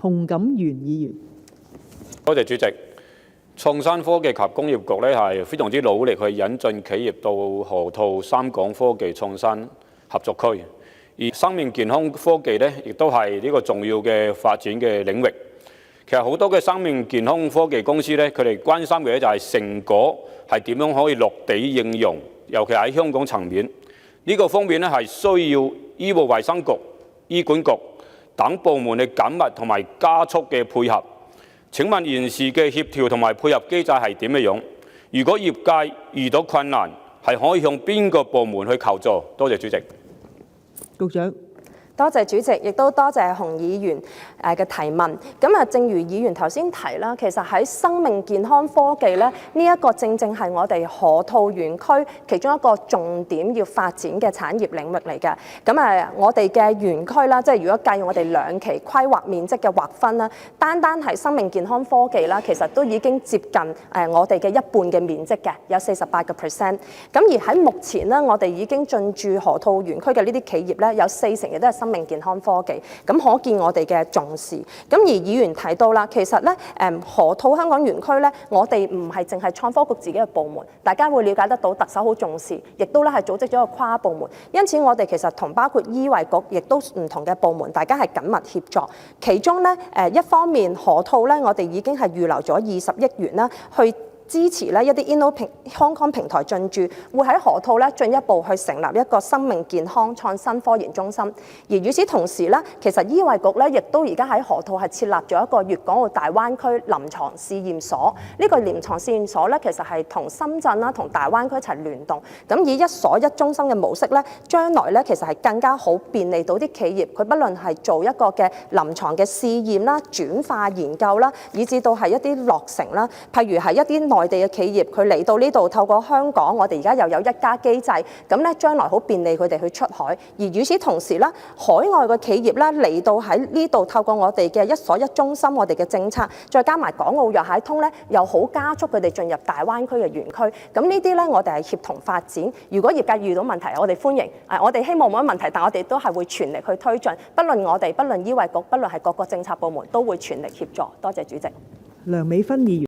洪錦元議員。多謝主席。創新科技及工業局咧係非常之努力去引進企業到河套三港科技創新合作區，而生命健康科技咧亦都係呢個重要嘅發展嘅領域。其實好多嘅生命健康科技公司咧，佢哋關心嘅就係成果係點樣可以落地應用，尤其喺香港層面呢個方面咧係需要醫務衛生局、醫管局等部門嘅緊密同埋加速嘅配合。請問現時嘅協調同埋配合機制係點樣？如果業界遇到困難，係可以向邊個部門去求助？多謝主席。局長。多謝主席，亦都多謝洪議員嘅提問。咁啊，正如議員頭先提啦，其實喺生命健康科技咧，呢一個正正係我哋河套園區其中一個重點要發展嘅產業領域嚟嘅。咁啊，我哋嘅園區啦，即係如果計我哋2期規劃面積嘅劃分啦，單係生命健康科技啦，其實都已經接近我哋嘅一半嘅面積嘅，有48%。咁而喺目前咧，我哋已經進駐河套園區嘅呢啲企業咧，有40%亦都係生命健康科技，咁可見我哋嘅重視。咁而議員提到啦，其實咧河套香港園區咧，我哋唔係淨係創科局自己嘅部門，大家會了解得到特首好重視，亦都咧係組織咗一個跨部門。因此我哋其實同包括醫衞局，亦都唔同嘅部門，大家係緊密協作。其中咧一方面河套咧，我哋已經係預留咗20億元啦，去支持咧一啲 Hong Kong 平台進駐，會喺河套咧進一步去成立一個生命健康創新科研中心。而與此同時咧，其實醫衞局咧亦都而家喺河套係設立咗一個粵港澳大灣區臨床試驗所。呢個臨床試驗所咧，其實係同深圳啦、同大灣區一齊聯動。咁以一所一中心嘅模式咧，將來咧其實係更加好便利到啲企業，佢不論係做一個嘅臨床嘅試驗啦、轉化研究啦，以至到係一啲落成啦，譬如係一啲內地嘅企業，佢嚟到呢度透過香港，我哋而家又有一家機制，咁咧將來好便利佢哋去出海。而與此同時咧，海外嘅企業咧嚟到喺呢度透過我哋嘅一所一中心，我哋嘅政策，再加埋港澳藥械通咧，又好加速佢哋進入大灣區嘅園區。咁呢啲咧，我哋係協同發展。如果業界遇到問題，我哋歡迎。我哋希望冇乜問題，但我哋都係會全力去推進。不論我哋，不論醫衞局，不論係各個政策部門，都會全力協助。多謝主席。梁美芬議員。